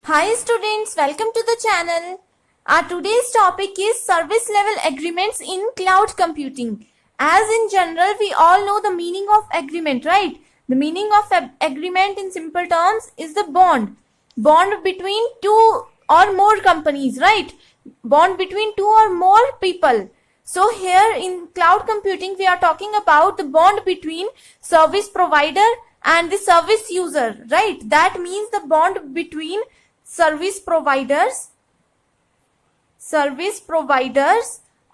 Hi students, welcome to the channel. Our today's topic is service level agreements in cloud computing. As in general, we all know the meaning of agreement, right? The meaning of agreement in simple terms is the bond. Bond between two or more companies, right? Bond between two or more people. So here in cloud computing, we are talking about the bond between service provider and the service user, right? That means the bond between service providers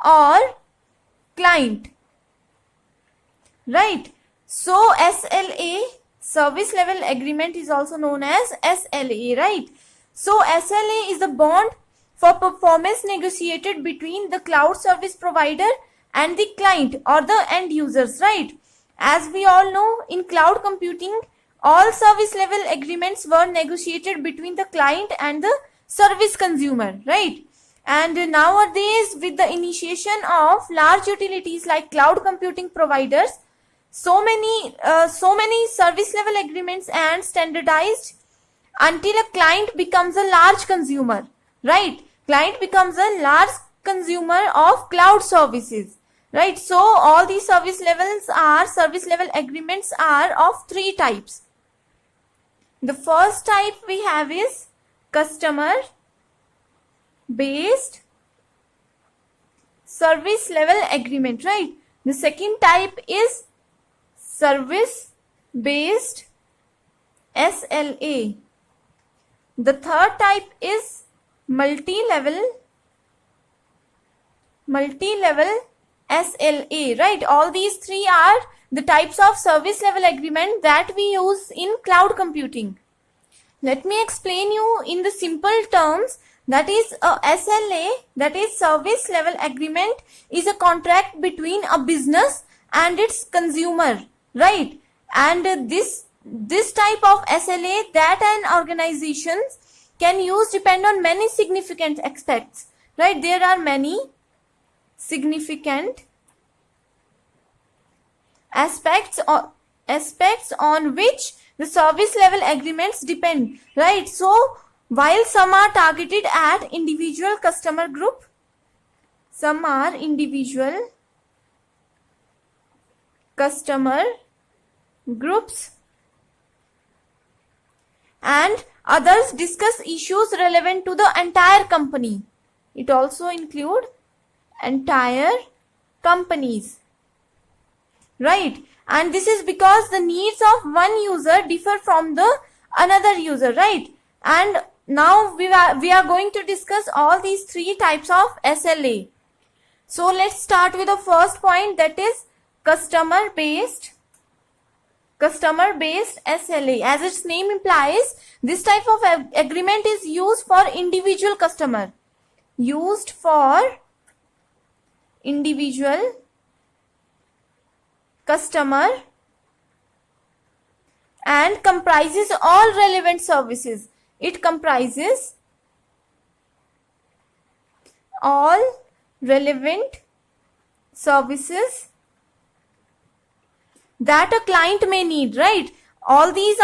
or client, right? So SLA, service level agreement, is also known as SLA, right? So SLA is the bond for performance negotiated between the cloud service provider and the client or the end users, right? As we all know, in cloud computing, all service level agreements were negotiated between the client and the service consumer, right? And nowadays, with the initiation of large utilities like cloud computing providers, so many service level agreements and standardized until a client becomes a large consumer, right? Client becomes a large consumer of cloud services, right? So all these service level agreements are of three types. The first type we have is customer based service level agreement, right? The second type is service based SLA. The third type is multi-level SLA, right? All these three are the types of service level agreement that we use in cloud computing. Let me explain you in the simple terms. That is, a SLA, that is service level agreement, is a contract between a business and its consumer, right? And this type of SLA that an organization can use depend on many significant aspects, right? There are many significant aspects on which the service level agreements depend, right? So while some are targeted at individual customer group, some are individual customer groups, and others discuss issues relevant to the entire company. It also include entire companies, right? And this is because the needs of one user differ from the another user, right? And now we are going to discuss all these three types of SLA. So let's start with the first point, that is customer based SLA. As its name implies, this type of agreement is used for individual customer, and comprises all relevant services. It comprises all relevant services that a client may need, right? All these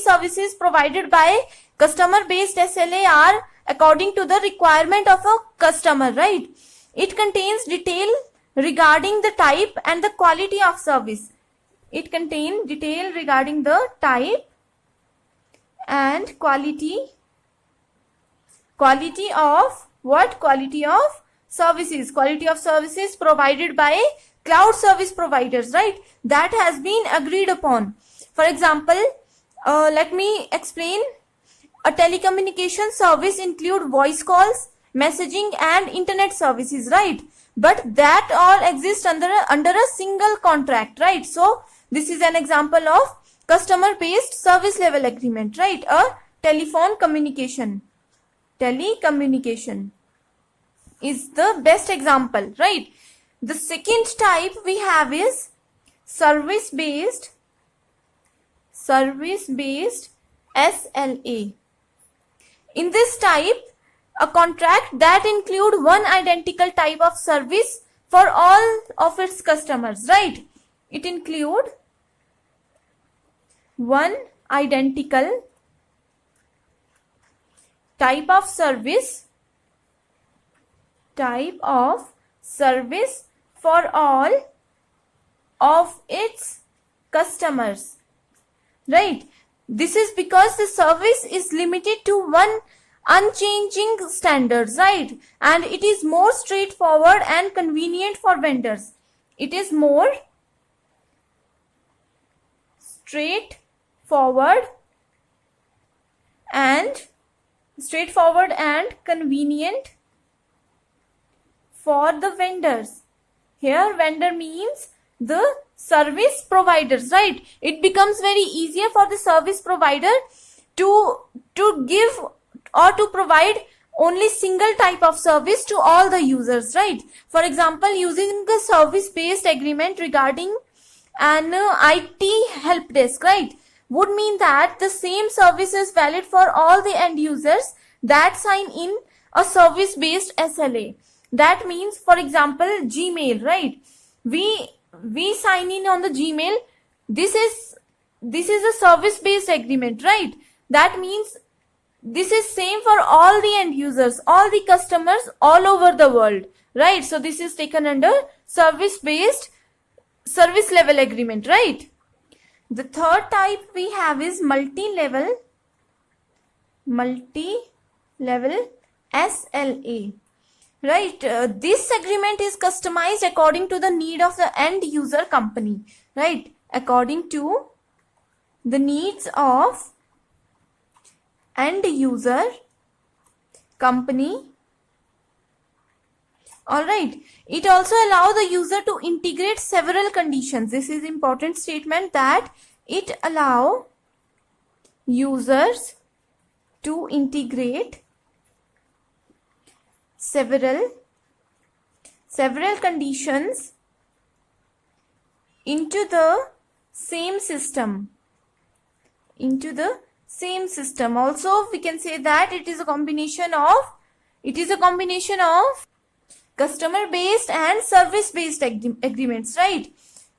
services provided by customer based SLA are according to the requirement of a customer, right? It contains detail regarding the type and the quality of service. It contains detail regarding the type and quality of what? Quality of services provided by cloud service providers, right? That has been agreed upon. For example, let me explain. A telecommunication service include voice calls, messaging and internet services, right? But that all exist under a single contract, right? So this is an example of customer based service level agreement, right? A telecommunication is the best example, right? The second type we have is service based SLA. In this type, a contract that include one identical type of service for all of its customers, right? It include one identical type of service for all of its customers, right? This is because the service is limited to one unchanging standards, right? And it is more straightforward and convenient for vendors. It is more straightforward and convenient for the vendors. Here vendor means the service providers, right? It becomes very easier for the service provider to give or to provide only single type of service to all the users, right? For example, using a service based agreement regarding an IT help desk, right, would mean that the same service is valid for all the end users that sign in a service based SLA. That means, for example, Gmail, right? We sign in on the Gmail. This is a service based agreement, right? That means this is same for all the end users, all the customers all over the world, right? So this is taken under service based service level agreement, right? The third type we have is multi-level SLA, right? This agreement is customized according to the need of the end user company, right? According to the needs of end user company. All right. It also allows the user to integrate several conditions. This is important statement, that it allow users to integrate several conditions into the same system. Also, we can say that it is a combination of customer based and service based agreements, right?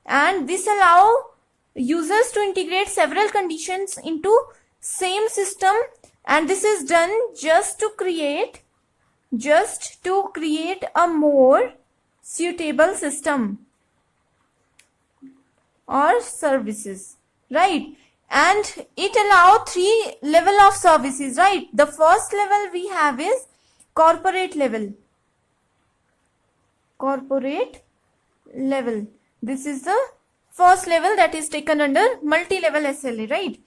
And this allow users to integrate several conditions into same system, and this is done just to create a more suitable system or services, right? And it allow 3 level of services, right? The first level we have is corporate level. This is the first level that is taken under multi-level SLA, right?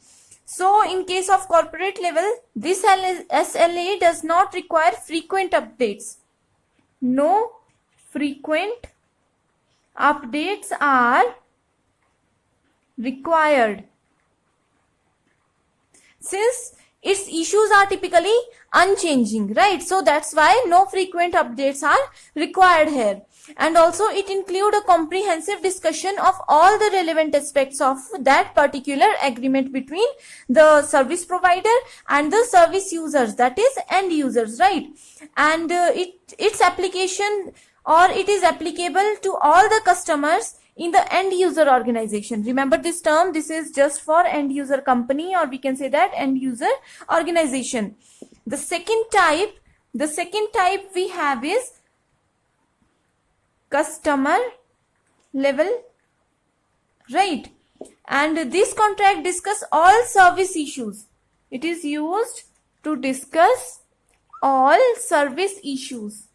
So in case of corporate level, this SLA does not require frequent updates. No frequent updates are required, since its issues are typically unchanging, right? So that's why no frequent updates are required here. And also it includes a comprehensive discussion of all the relevant aspects of that particular agreement between the service provider and the service users, that is end users, right? And its application, or it is applicable to all the customers in the end user organization. Remember this term, this is just for end user company, or we can say that end user organization. The second type we have is customer level, right? And this contract discuss all service issues. It is used to discuss all service issues.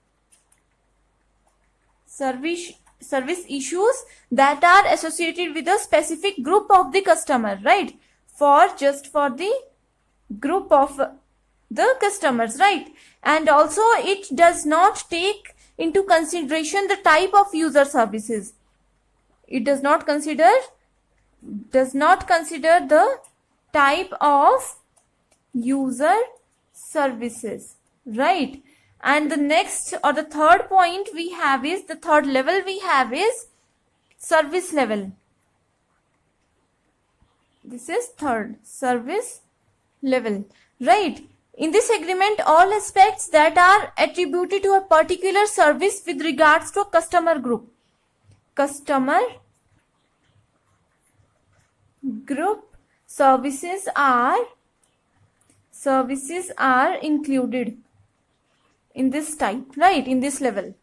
Service issues that are associated with a specific group of the customer, right? For the group of the customers, right? And also it does not take into consideration the type of user services. It does not consider the type of user services, right? And the next, or the third point we have is, the third level we have is service level. This is third, service level, right? In this agreement, all aspects that are attributed to a particular service with regards to a customer group services are services are included in this type, right, in this level.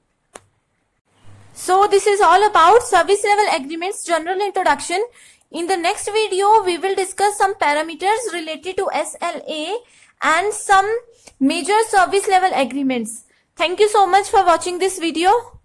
So this is all about service level agreements general introduction. In the next video, we will discuss some parameters related to SLA and some major service level agreements. Thank you so much for watching this video.